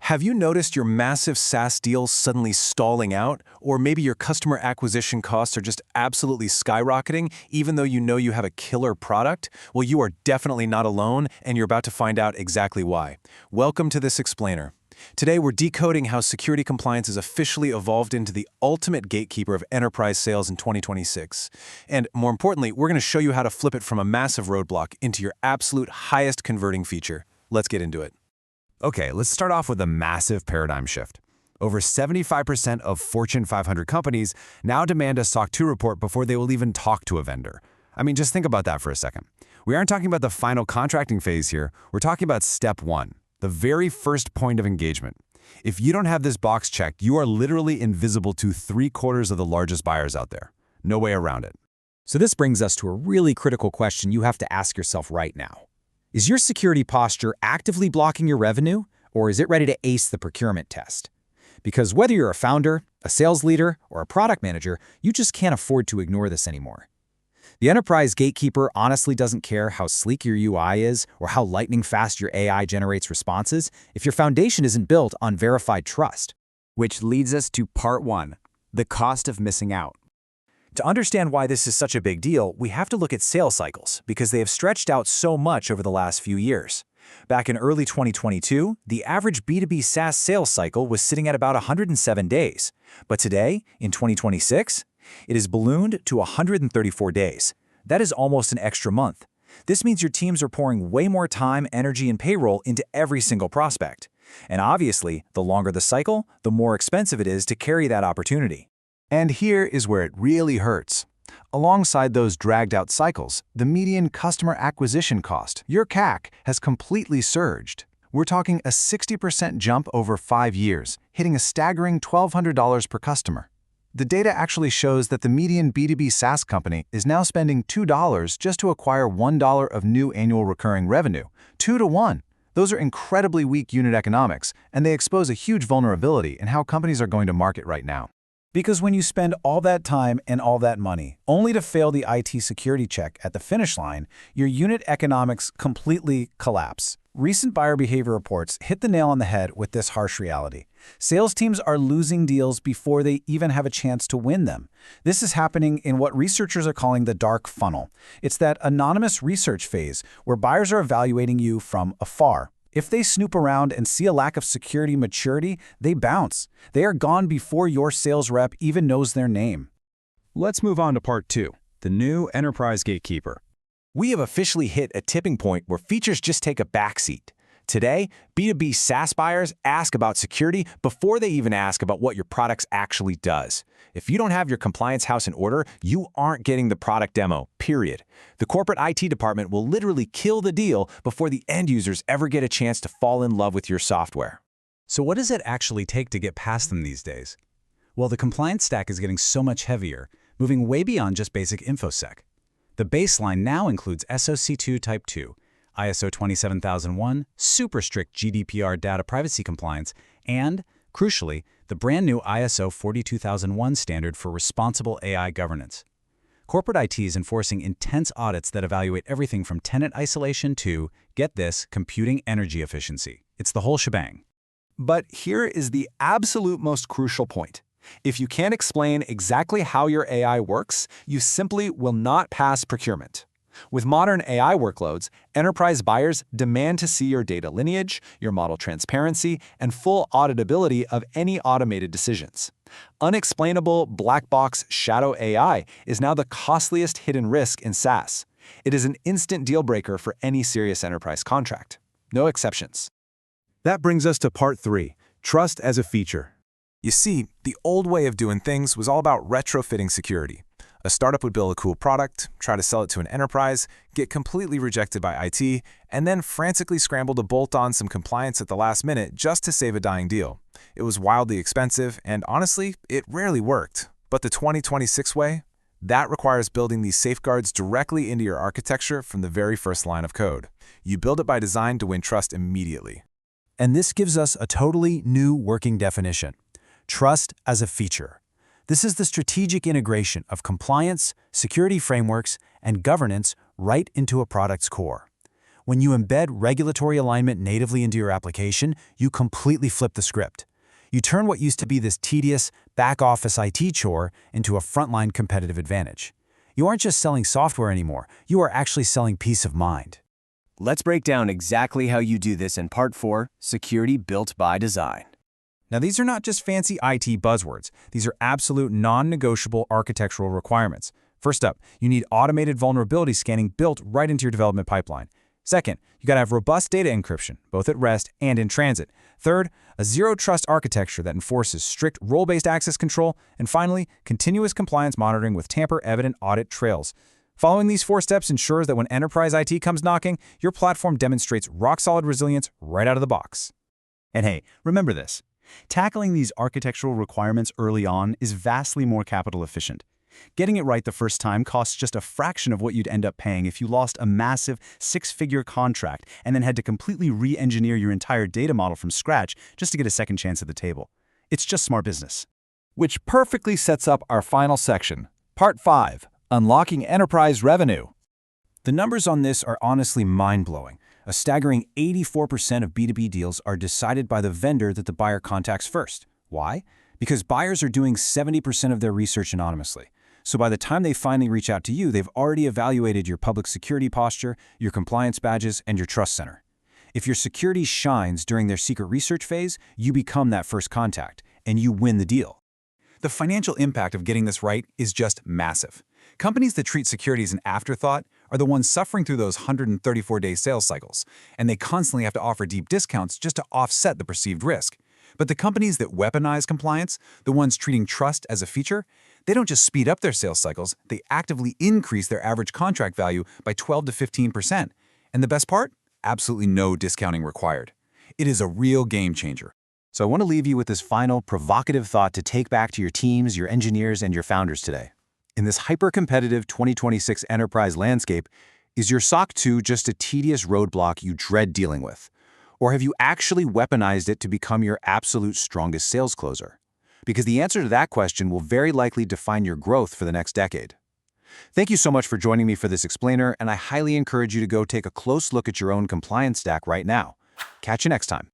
Have you noticed your massive SaaS deals suddenly stalling out? Or maybe your customer acquisition costs are just absolutely skyrocketing, even though you know you have a killer product? Well, you are definitely not alone, and you're about to find out exactly why. Welcome to this explainer. Today, we're decoding how security compliance has officially evolved into the ultimate gatekeeper of enterprise sales in 2026. And more importantly, we're going to show you how to flip it from a massive roadblock into your absolute highest converting feature. Let's get into it. Okay, let's start off with a massive paradigm shift. Over 75% of Fortune 500 companies now demand a SOC 2 report before they will even talk to a vendor. I mean, just think about that for a second. We aren't talking about the final contracting phase here. We're talking about step one, the very first point of engagement. If you don't have this box checked, you are literally invisible to 3/4 of the largest buyers out there. No way around it. So this brings us to a really critical question you have to ask yourself right now. Is your security posture actively blocking your revenue, or is it ready to ace the procurement test? Because whether you're a founder, a sales leader, or a product manager, you just can't afford to ignore this anymore. The enterprise gatekeeper honestly doesn't care how sleek your UI is or how lightning fast your AI generates responses if your foundation isn't built on verified trust. Which leads us to part one, the cost of missing out. To understand why this is such a big deal, we have to look at sales cycles because they have stretched out so much over the last few years. Back in early 2022, the average B2B SaaS sales cycle was sitting at about 107 days. But today, in 2026, it is ballooned to 134 days. That is almost an extra month. This means your teams are pouring way more time, energy, and payroll into every single prospect. And obviously, the longer the cycle, the more expensive it is to carry that opportunity. And here is where it really hurts. Alongside those dragged-out cycles, the median customer acquisition cost, your CAC, has completely surged. We're talking a 60% jump over 5 years, hitting a staggering $1,200 per customer. The data actually shows that the median B2B SaaS company is now spending $2 just to acquire $1 of new annual recurring revenue, 2 to 1. Those are incredibly weak unit economics, and they expose a huge vulnerability in how companies are going to market right now. Because when you spend all that time and all that money, only to fail the IT security check at the finish line, your unit economics completely collapse. Recent buyer behavior reports hit the nail on the head with this harsh reality. Sales teams are losing deals before they even have a chance to win them. This is happening in what researchers are calling the dark funnel. It's that anonymous research phase where buyers are evaluating you from afar. If they snoop around and see a lack of security maturity, they bounce. They are gone before your sales rep even knows their name. Let's move on to part two, the new enterprise gatekeeper. We have officially hit a tipping point where features just take a backseat. Today, B2B SaaS buyers ask about security before they even ask about what your product actually does. If you don't have your compliance house in order, you aren't getting the product demo, period. The corporate IT department will literally kill the deal before the end users ever get a chance to fall in love with your software. So what does it actually take to get past them these days? Well, the compliance stack is getting so much heavier, moving way beyond just basic InfoSec. The baseline now includes SOC 2 Type 2, ISO 27001, super strict GDPR data privacy compliance, and, crucially, the brand new ISO 42001 standard for responsible AI governance. Corporate IT is enforcing intense audits that evaluate everything from tenant isolation to, get this, computing energy efficiency. It's the whole shebang. But here is the absolute most crucial point. If you can't explain exactly how your AI works, you simply will not pass procurement. With modern AI workloads, enterprise buyers demand to see your data lineage, your model transparency, and full auditability of any automated decisions. Unexplainable black box shadow AI is now the costliest hidden risk in SaaS. It is an instant deal breaker for any serious enterprise contract. No exceptions. That brings us to part three, trust as a feature. You see, the old way of doing things was all about retrofitting security. A startup would build a cool product, try to sell it to an enterprise, get completely rejected by IT, and then frantically scramble to bolt on some compliance at the last minute just to save a dying deal. It was wildly expensive, and honestly, it rarely worked. But the 2026 way? That requires building these safeguards directly into your architecture from the very first line of code. You build it by design to win trust immediately. And this gives us a totally new working definition. Trust as a feature. This is the strategic integration of compliance, security frameworks, and governance right into a product's core. When you embed regulatory alignment natively into your application, you completely flip the script. You turn what used to be this tedious, back-office IT chore into a frontline competitive advantage. You aren't just selling software anymore, you are actually selling peace of mind. Let's break down exactly how you do this in Part 4, Security Built by Design. Now, these are not just fancy IT buzzwords. These are absolute non-negotiable architectural requirements. First up, you need automated vulnerability scanning built right into your development pipeline. Second, you gotta have robust data encryption, both at rest and in transit. Third, a zero-trust architecture that enforces strict role-based access control. And finally, continuous compliance monitoring with tamper-evident audit trails. Following these 4 steps ensures that when enterprise IT comes knocking, your platform demonstrates rock-solid resilience right out of the box. And hey, remember this. Tackling these architectural requirements early on is vastly more capital efficient. Getting it right the first time costs just a fraction of what you'd end up paying if you lost a massive 6-figure contract and then had to completely re-engineer your entire data model from scratch just to get a second chance at the table. It's just smart business. Which perfectly sets up our final section, Part 5, Unlocking Enterprise Revenue. The numbers on this are honestly mind-blowing. A staggering 84% of B2B deals are decided by the vendor that the buyer contacts first. Why? Because buyers are doing 70% of their research anonymously. So by the time they finally reach out to you, they've already evaluated your public security posture, your compliance badges, and your trust center. If your security shines during their secret research phase, you become that first contact, and you win the deal. The financial impact of getting this right is just massive. Companies that treat security as an afterthought are the ones suffering through those 134-day sales cycles, and they constantly have to offer deep discounts just to offset the perceived risk. But the companies that weaponize compliance, the ones treating trust as a feature, they don't just speed up their sales cycles, they actively increase their average contract value by 12 to 15%. And the best part? Absolutely no discounting required. It is a real game changer. So I want to leave you with this final provocative thought to take back to your teams, your engineers, and your founders today. In this hyper-competitive 2026 enterprise landscape, is your SOC 2 just a tedious roadblock you dread dealing with? Or have you actually weaponized it to become your absolute strongest sales closer? Because the answer to that question will very likely define your growth for the next decade. Thank you so much for joining me for this explainer, and I highly encourage you to go take a close look at your own compliance stack right now. Catch you next time.